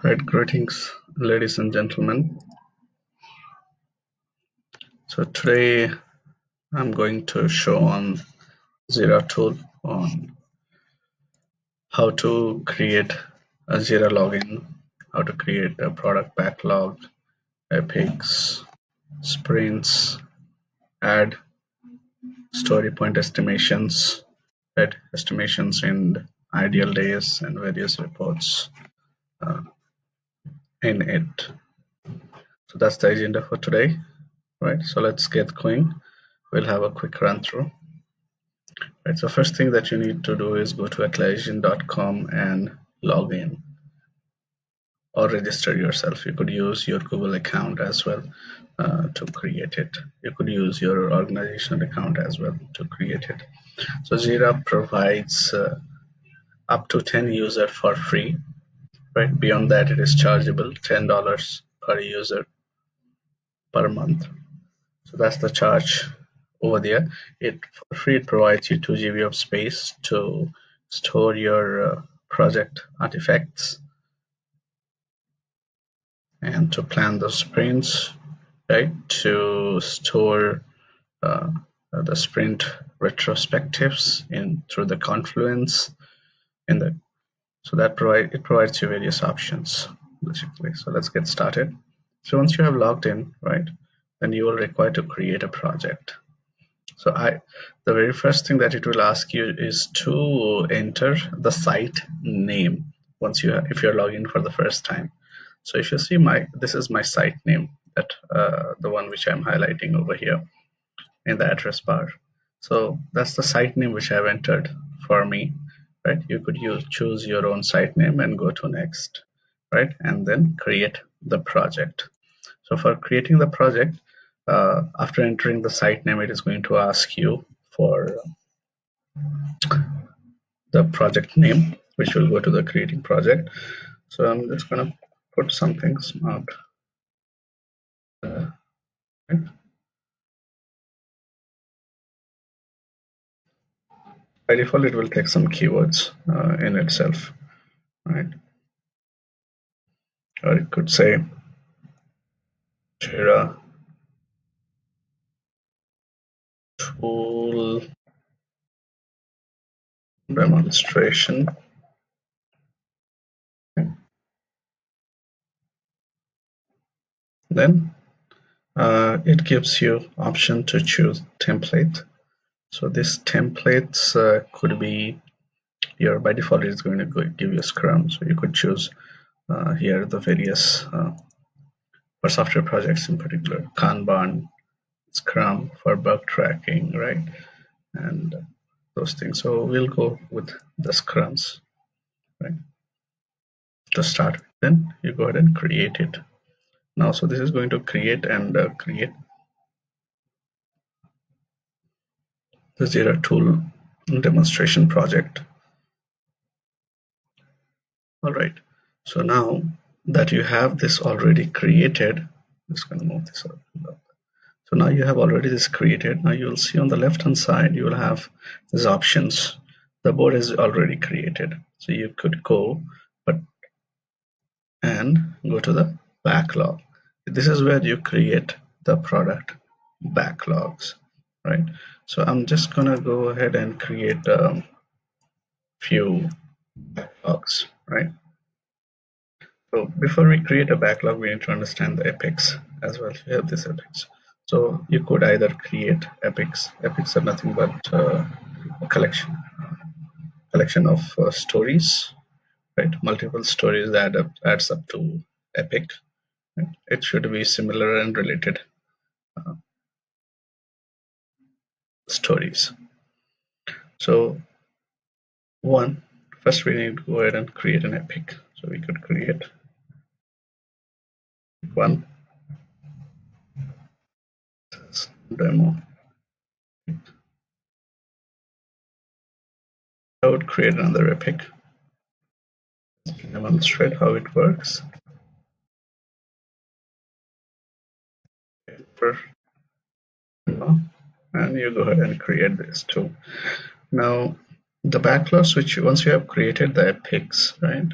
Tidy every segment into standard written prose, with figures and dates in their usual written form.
Right, greetings, ladies and gentlemen. So today I'm going to show on Jira tool on how to create a Jira login, how to create a product backlog, epics, sprints, add story point estimations, right, estimations in ideal days and various reports uh, in it. So that's the agenda for today, right? So let's get going. We'll have a quick run through. Right, so first thing that you need to do is go to atlassian.com and log in or register yourself. You could use your Google account as well to create it. You could use your organizational account as well to create it. So Jira provides up to 10 users for free. Right, beyond that it is chargeable $10 per user per month. So that's the charge over there. It for free it provides you 2 GB of space to store your project artifacts and to plan the sprints, right? To store the sprint retrospectives in through the Confluence in the so that provides you various options basically. So let's get started. So once you have logged in, right, then you will require to create a project. So the very first thing that it will ask you is to enter the site name once if you're logging for the first time. So if you see this is my site name, that the one which I'm highlighting over here in the address bar. So that's the site name which I've entered for me, right? You could choose your own site name and go to next, right? And then create the project. So for creating the project, after entering the site name, it is going to ask you for the project name, which will go to the creating project. So I'm just going to put something smart. Right? By default, it will take some keywords in itself, right? Or it could say Jira tool demonstration. Okay. Then it gives you option to choose template. So this templates could be by default it's going to give you a Scrum, so you could choose here the various for software projects in particular, Kanban, Scrum for bug tracking, right, and those things. So we'll go with the Scrums, right, to start. Then you go ahead and create it. Now, so this is going to create create the Jira tool demonstration project. All right, so now that you have this already created, I'm just going to move this up. So now you have already this created. Now you will see on the left hand side you will have these options. The board is already created, so you could go and go to the backlog. This is where you create the product backlogs, right? So I'm just gonna go ahead and create a few backlogs, right? So before we create a backlog, we need to understand the epics as well. We have this epics. So you could either create epics. Epics are nothing but a collection of stories, right? Multiple stories that adds up to epic. Right? It should be similar and related stories. So first we need to go ahead and create an epic. So we could create one demo. I would create another epic. Demonstrate how it works. And you go ahead and create this too. Now the backlogs, which once you have created the epics, right,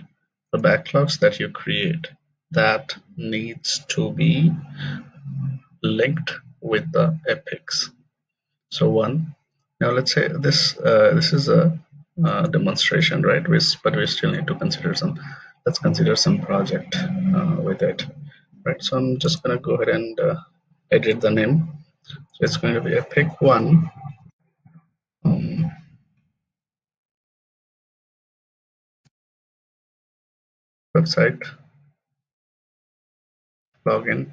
the backlogs that you create, that needs to be linked with the epics. So one, now let's say this is a demonstration, right? But we still need to consider some. Let's consider some project with it, right? So I'm just gonna go ahead and edit the name. So it's going to be epic one um, website login.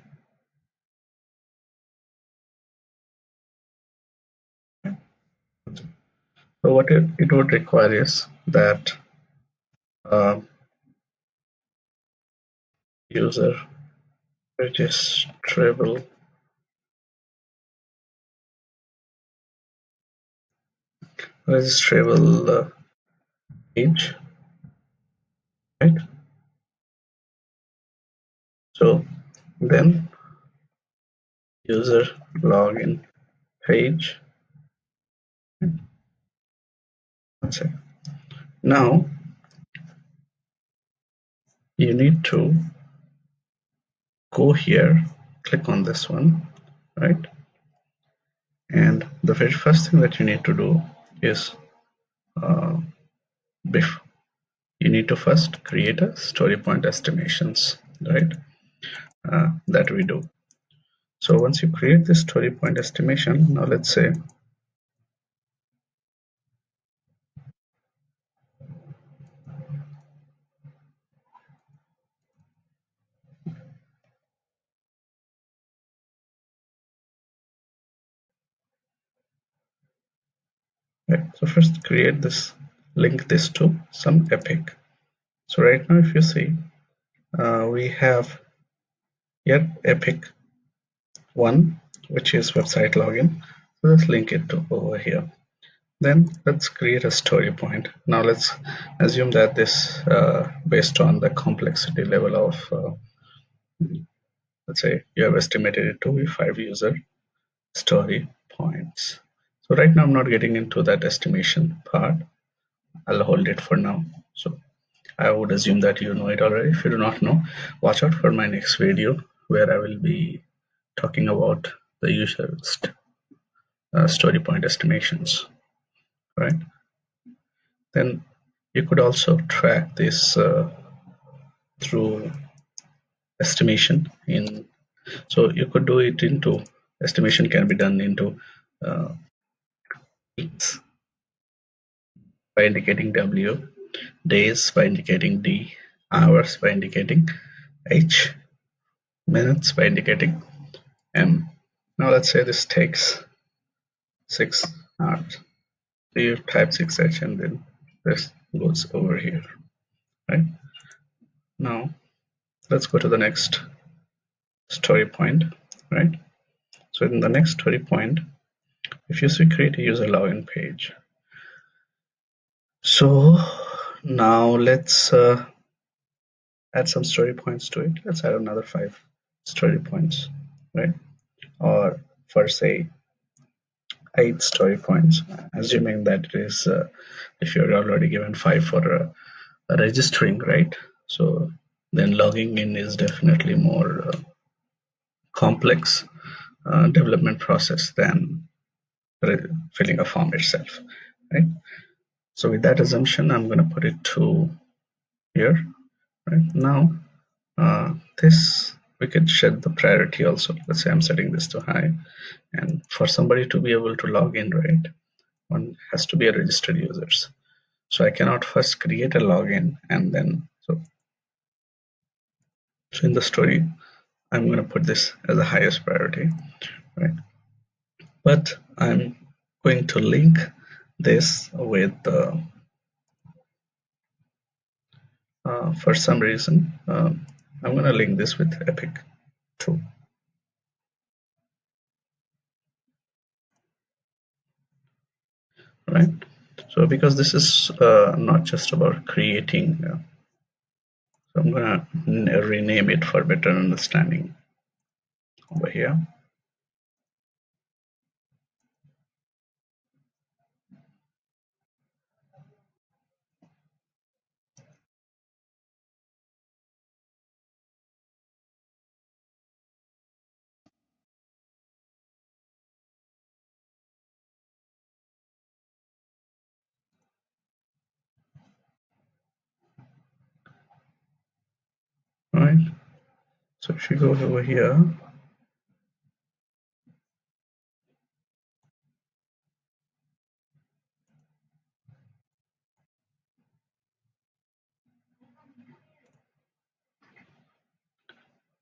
So what it would require is that uh, user registrable page, right? So then user login page. That's it. Now you need to go here, click on this one, right? And the very first thing that you need to do is uh, you need to first create a story point estimations, right? That we do. So once you create this story point estimation, now let's say right, so first create this, link this to some epic. So right now if you see we have here epic one, which is website login. So let's link it to over here. Then let's create a story point. Now let's assume that this based on the complexity level of let's say you have estimated it to be 5 user story points. So right now I'm not getting into that estimation part. I'll hold it for now. So I would assume that you know it already. If you do not know, watch out for my next video where I will be talking about the user story point estimations, right? Then you could also track this through estimation in, so you could do it into, estimation can be done into weeks by indicating W, days by indicating D, hours by indicating H, minutes by indicating M. Now let's say this takes 6 hours. So you type 6H and then this goes over here, right? Now let's go to the next story point, right? So in the next story point, if you see create a user login page. So now let's add some story points to it. Let's add another 5 story points, right? Or for say 8 story points, assuming that it is if you're already given 5 for registering, right? So then logging in is definitely more complex development process than filling a form itself, right? So with that assumption, I'm going to put it to here. Right now, this we can set the priority also. Let's say I'm setting this to high, and for somebody to be able to log in, right, one has to be a registered users. So I cannot first create a login and then so in the story, I'm going to put this as the highest priority, right? But I'm going to link this with for some reason I'm going to link this with Epic 2. Right, so because this is not just about creating so I'm gonna rename it for better understanding over here. So if you go over here,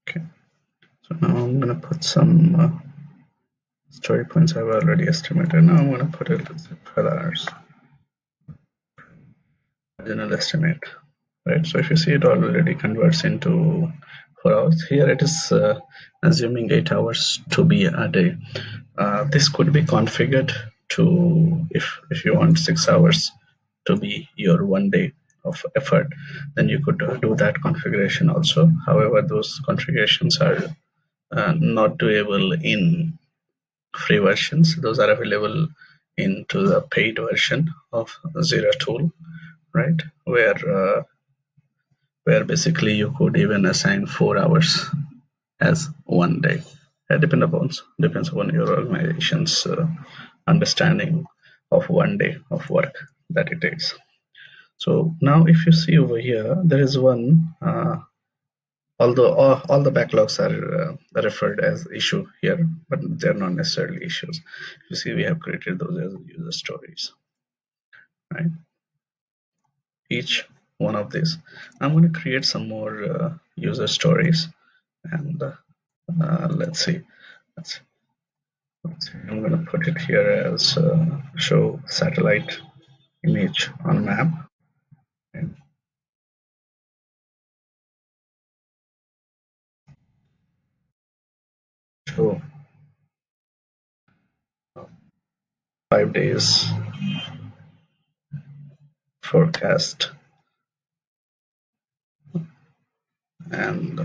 okay, so now I'm gonna put some story points I've already estimated. Now I'm gonna put it as 12 hours. General estimate, right? So if you see, it already converts into 4 hours. Here it is assuming 8 hours to be a day. This could be configured to, if you want 6 hours to be your one day of effort, then you could do that configuration also. However, those configurations are not doable in free versions. Those are available into the paid version of Jira tool, right? Where basically you could even assign 4 hours as one day. It depends upon your organization's understanding of one day of work that it takes. So now if you see over here, there is one, although all the backlogs are referred as issue here, but they're not necessarily issues. You see, we have created those as user stories, right? Each one of these. I'm going to create some more user stories, and let's see. I'm going to put it here as show satellite image on map. And show 5 days forecast, and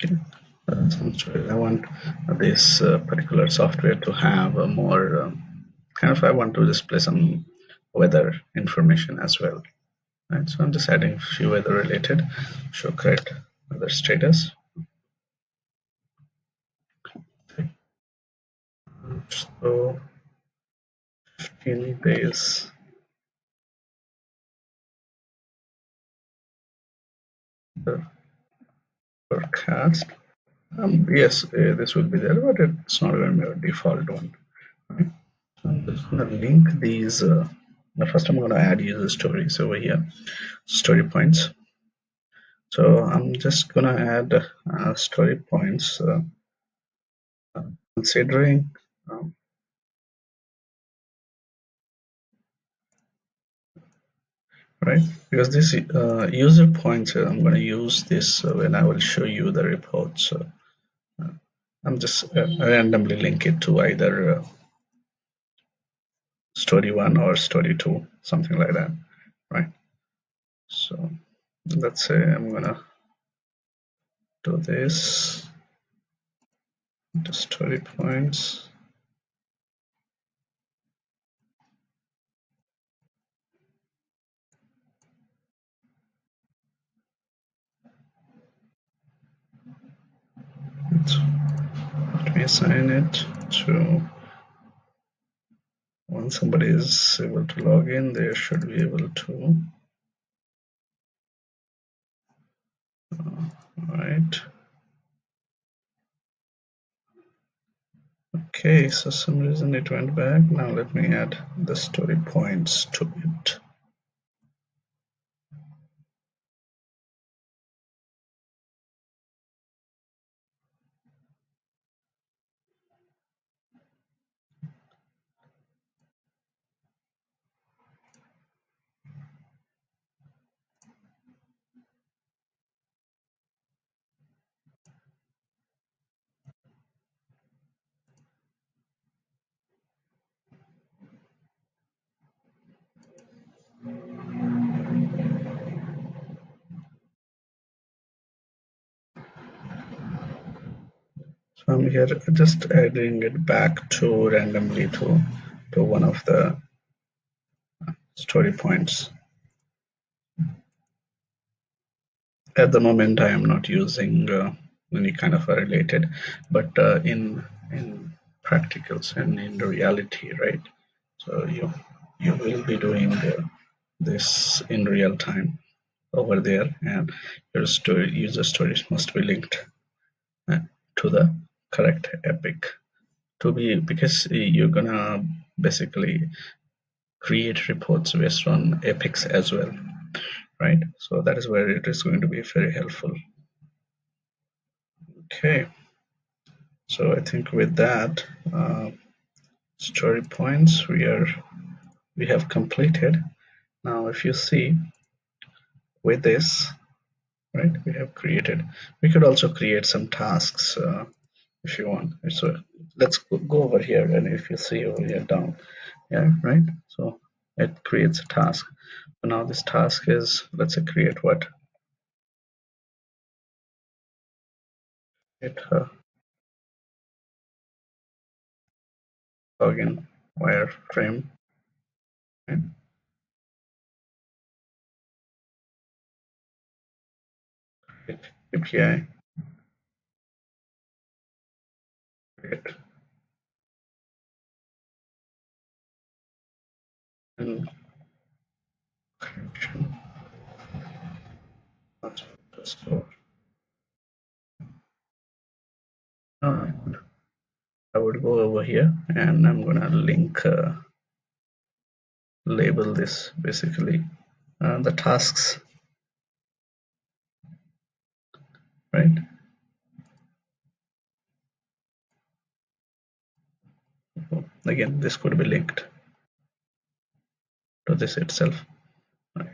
okay, I want this particular software to have a more kind of, I want to display some weather information as well. Right, so I'm just adding a few weather related. Show correct weather status. So 15 days forecast. Yes, this will be there, but it's not going to be a default one. Right? So I'm just going to link these. First, I'm going to add user stories over here, story points. So I'm just going to add story points considering right, because this user points, I'm going to use this when I will show you the reports. I'm just randomly link it to either story 1 or story 2, something like that, right? So let's say I'm gonna do this, the story points. Let me assign it to when somebody is able to log in, they should be able to. Right. Okay, so some reason it went back. Now let me add the story points to it. So I'm here just adding it back to randomly to one of the story points. At the moment, I am not using any kind of a related, but in practicals and in the reality, right? So you will be doing this in real time over there, and your story user stories must be linked uh, to the correct epic to be, because you're gonna basically create reports based on epics as well, right? So that is where it is going to be very helpful. Okay, so I think with that, story points we have completed. Now if you see with this, right, we have created, we could also create some tasks if you want. So let's go over here, and if you see over here down, yeah, right, so it creates a task. So now this task is, let's say, create what, it login wireframe, right? API create and creation store. All right, I would go over here and I'm gonna link label this basically the tasks, right? So again, this could be linked to this itself, right?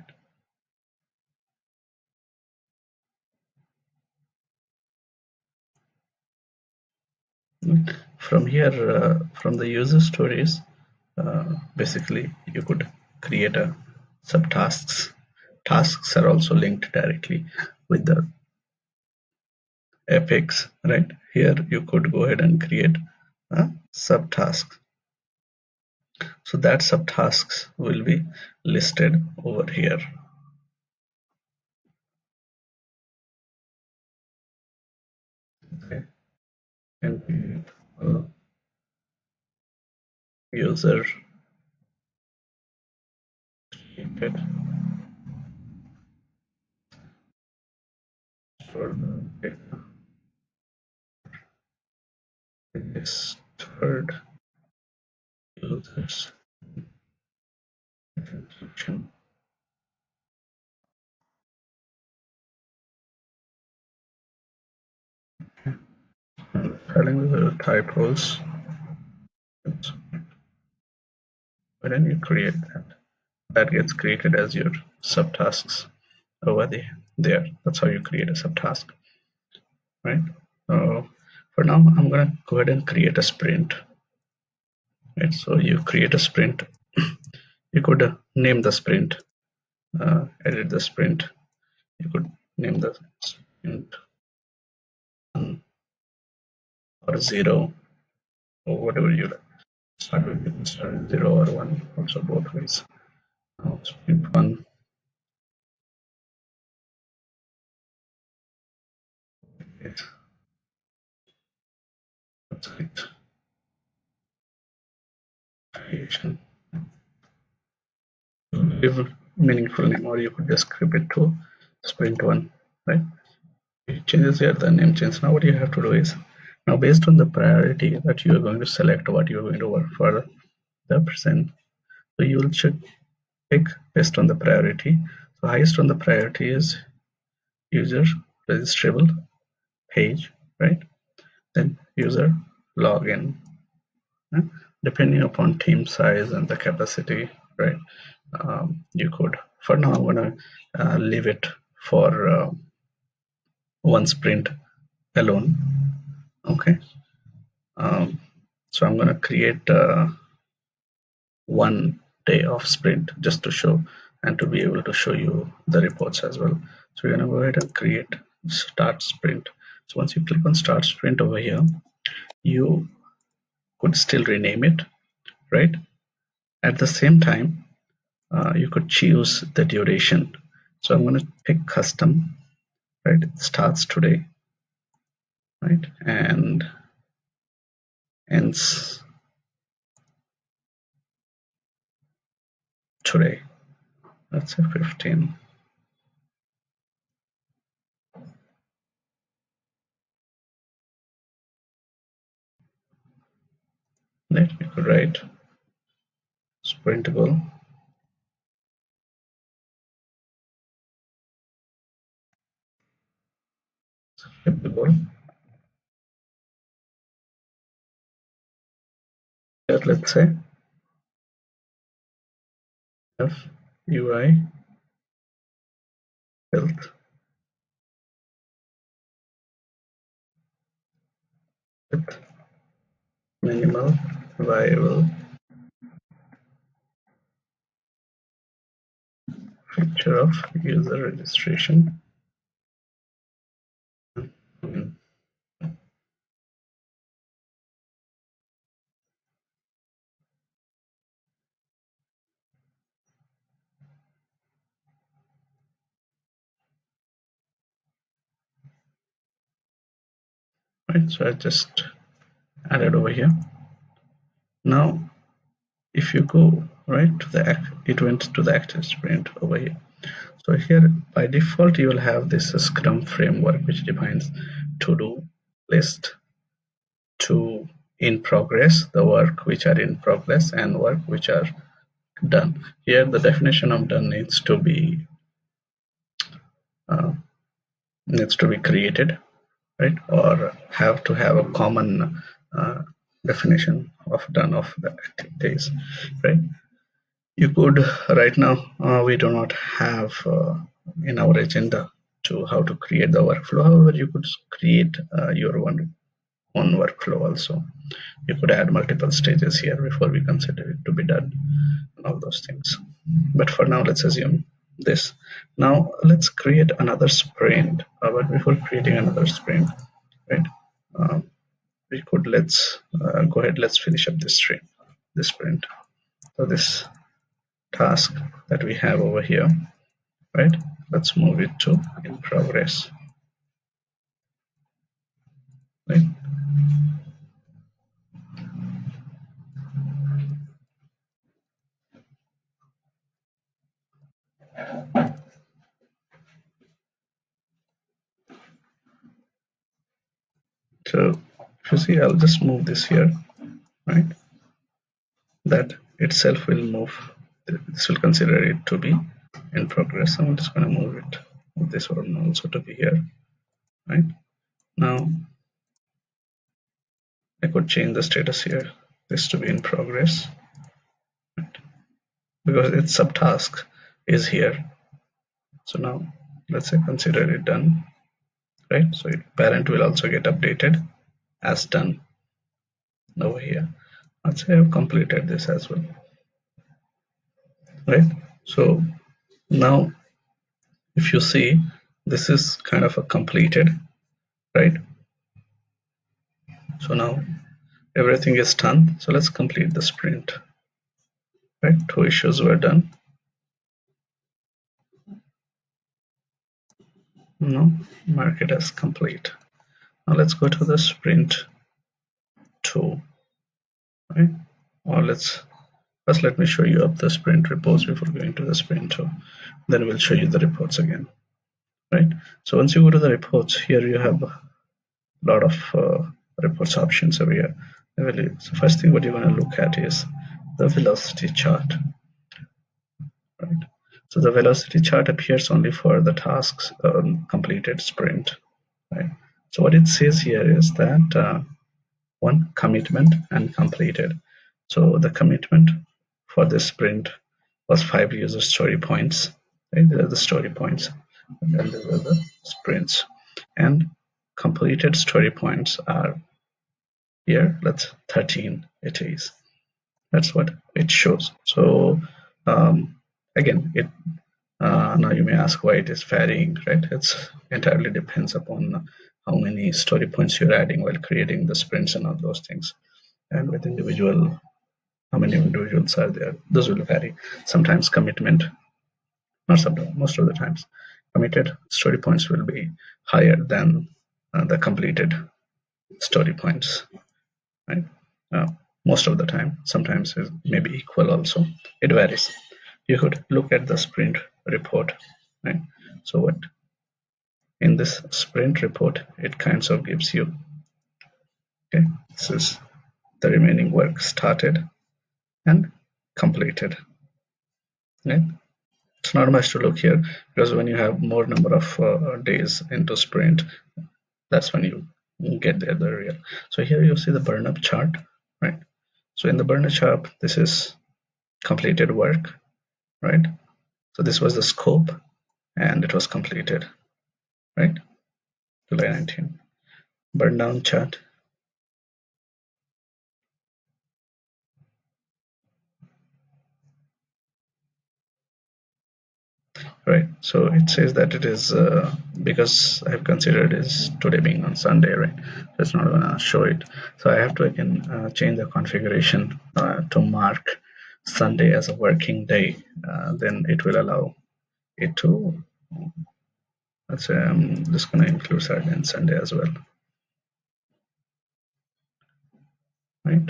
From here, from the user stories, basically you could create a subtasks. Tasks are also linked directly with the epics, right? Here you could go ahead and create a subtask. So that subtasks will be listed over here. Okay. And user created for the registered users authentication. Telling the typos. When then you create that gets created as your subtasks over there. That's how you create a subtask, right? So for now, I'm gonna go ahead and create a sprint. Right, so you create a sprint. You could name the sprint, edit the sprint. You could name the sprint 1 or 0 or whatever you like. Start with, you can start with 0 or 1, also both ways. Now sprint 1. Okay. That's it. Creation. Give meaningful name, or you could just script it to sprint 1, right? It changes here, the name change. Now what you have to do is, now based on the priority that you are going to select what you are going to work for the present, so you will pick based on the priority. So highest on the priority is user registrable page, right? Then user login, depending upon team size and the capacity, right? You could, for now I'm gonna leave it for one sprint alone. Okay, so I'm gonna create 1 day of sprint just to show and to be able to show you the reports as well. So we're gonna go ahead and create start sprint. So once you click on start sprint over here, you could still rename it, right? At the same time, you could choose the duration. So I'm going to pick custom, right? It starts today. right? And ends today. Let's say 15. Let me write sprintable shippable. Here, let's say F UI health with minimal viable feature of user registration. Mm, right, so I just added over here. Now if you go right to the it went to the active sprint over here. So here by default you will have this Scrum framework which defines to do list, to in progress, the work which are in progress, and work which are done. Here the definition of done uh, needs to be created, right, or have to have a common definition of done of the activities, right? You could right now we do not have in our agenda to how to create the workflow. However, you could create your own workflow also. You could add multiple stages here before we consider it to be done and all those things. But for now, let's assume this. Now let's create another sprint. But before creating another sprint, right? We could let's go ahead. Let's finish up this sprint. So this task that we have over here, right? Let's move it to in progress, right? So if you see, I'll just move this here, right? That itself will move. This will consider it to be in progress. I'm just going to move it, move this one also to be here, right? Now I could change the status here, this to be in progress, right? Because its subtask is here. So now let's say consider it done, right? So parent will also get updated as done over here. Let's say I've completed this as well, right? So now if you see, this is kind of a completed, right? So now everything is done. So let's complete the sprint, right? 2 issues were done. Now mark it as complete. Now let's go to the sprint 2, right? Or let's first let me show you up the sprint reports before going to the sprint 2. Then we'll show you the reports again, right? So once you go to the reports, here you have a lot of reports options over here. So first thing what you're going to look at is the velocity chart, right? So the velocity chart appears only for the tasks completed sprint, right? So what it says here is that one commitment and completed. So the commitment for this sprint was 5 user story points, right? These are the story points, and then these are the sprints. And completed story points are here. Let's 13 it is. That's what it shows. So again, it now you may ask why it is varying, right? It's entirely depends upon how many story points you're adding while creating the sprints and all those things. And with individual, how many individuals are there, those will vary. Sometimes commitment, not sometimes, most of the times, committed story points will be higher than the completed story points, right? Most of the time, sometimes it may be equal also. It varies. You could look at the sprint report, right? So what in this sprint report, it kinds of gives you, okay, this is the remaining work started and completed, right? It's not much to look here because when you have more number of days into sprint, that's when you get the real. So here you see the burn up chart, right? So in the burn up chart, this is completed work, right? So this was the scope and it was completed, right? July 19. Burn down chart. Right, so it says that it is because I have considered is today being on Sunday, right? So it's not gonna show it. So I have to again change the configuration to mark Sunday as a working day. Then it will allow it to. Let's say I'm just gonna include Saturday and Sunday as well, right?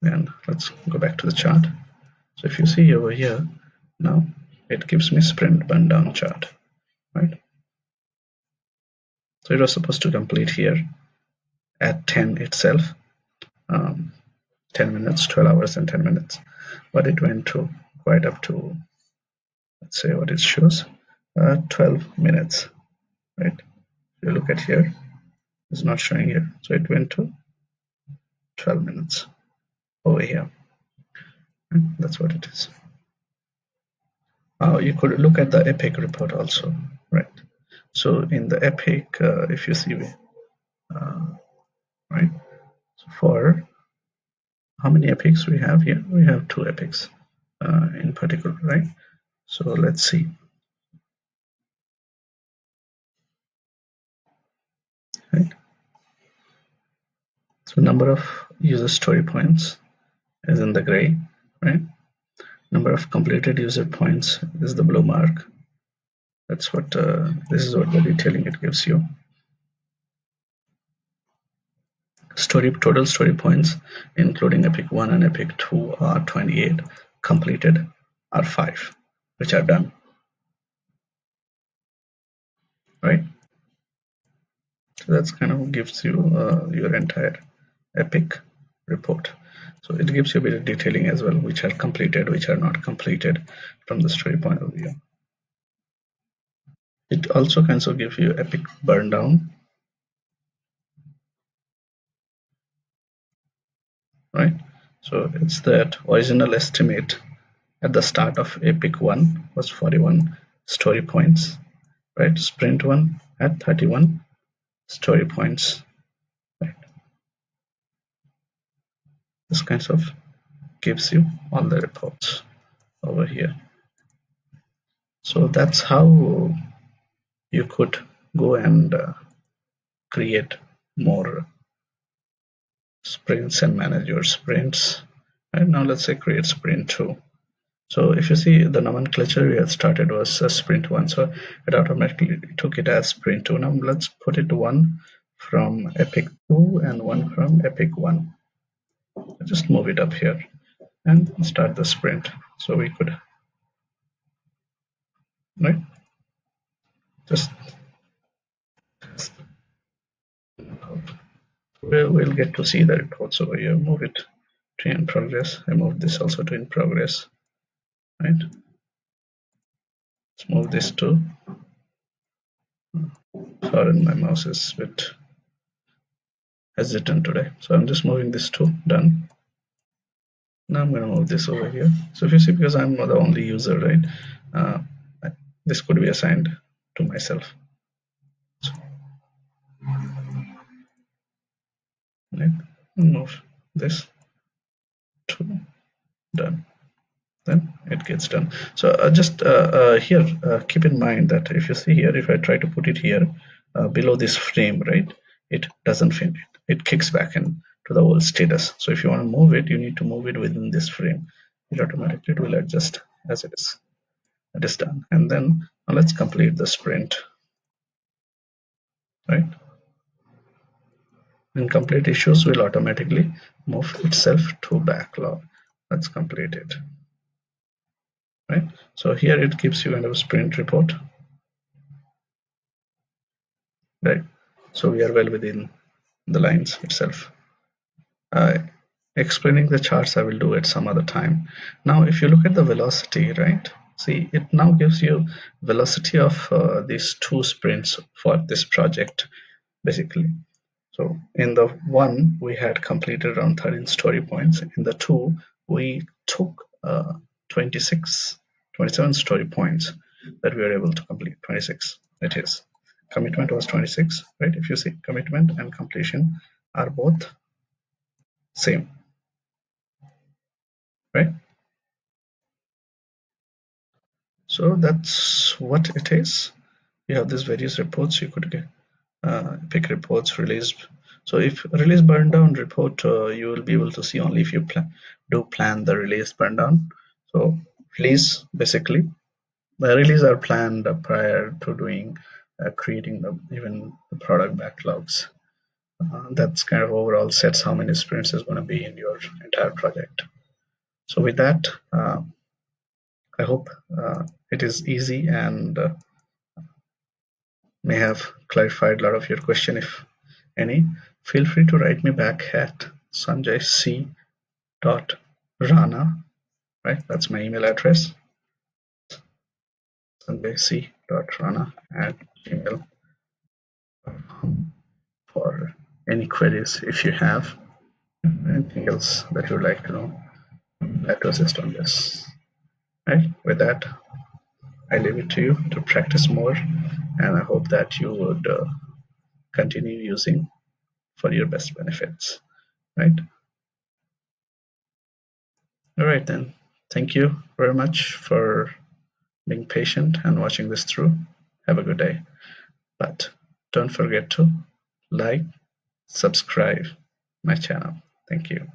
Then let's go back to the chart. So if you see over here, now it gives me sprint burn down chart, right? So it was supposed to complete here at 10 itself, 10 minutes, 12 hours and 10 minutes, but it went to quite up to, let's say what it shows, 12 minutes, right? If you look at here, it's not showing here, so it went to 12 minutes over here, right? That's what it is. You could look at the epic report also, right? So in the epic, if you see, right, so for how many epics we have here? We have 2 epics in particular, right? So let's see. Right. So number of user story points is in the gray, right? Number of completed user points is the blue mark. That's what this is what the detailing it gives you. Total story points, including Epic 1 and Epic 2, are 28. Completed are 5, which are done. Right? So that's kind of gives you your entire Epic report. So it gives you a bit of detailing as well, which are completed, which are not completed from the story point of view. It also kind of gives you Epic burn down, right? So it's that original estimate at the start of Epic 1 was 41 story points, right? Sprint 1 at 31 story points, right? This kind of gives you all the reports over here. So that's how you could go and create more sprints and manage your sprints. And now let's say create sprint 2. So if you see the nomenclature we had started was sprint 1, so it automatically took it as sprint 2. Now let's put it 1 from Epic 2 and 1 from Epic 1. Just move it up here and start the sprint. So we could, right? Just we'll get to see the reports over here. Move it to in progress. I move this also to in progress, right? Let's move this to. Sorry, my mouse is a bit hesitant today. So I'm just moving this to done. Now I'm going to move this over here. So if you see, because I'm not the only user, right? Uh, this could be assigned to myself. So, right? Move this to done. Then it gets done. So just here, keep in mind that if you see here, if I try to put it here below this frame, right, it doesn't fit. It kicks back in to the old status. So if you want to move it, you need to move it within this frame. It automatically will adjust as it is. It is done. And then now let's complete the sprint, right? Incomplete issues will automatically move itself to backlog. Let's complete it. Right. So here it gives you kind of a sprint report. Right. So we are well within the lines itself. Explaining the charts I will do at some other time. Now if you look at the velocity, right, see it now gives you velocity of these 2 sprints for this project basically. So in the one we had completed around 13 story points. In the two we took 27 story points that we were able to complete. 26 it is. Commitment was 26, right? If you see, commitment and completion are both same, right? So that's what it is. You have these various reports. You could get, pick reports released. So if release burn down report, you will be able to see only if you plan the release burn down. So release basically, the release are planned prior to doing creating even the product backlogs. That's kind of overall sets how many sprints is going to be in your entire project. So with that, I hope it is easy and may have clarified a lot of your question. If any, feel free to write me back at sanjayc.rana, right? That's my email address, sanjayc.rana@gmail.com, for any queries if you have anything else that you would like to know, like to assist on this. Right? With that, I leave it to you to practice more, and I hope that you would continue using for your best benefits. Right? All right then. Thank you very much for being patient and watching this through. Have a good day. But don't forget to like, subscribe my channel. Thank you.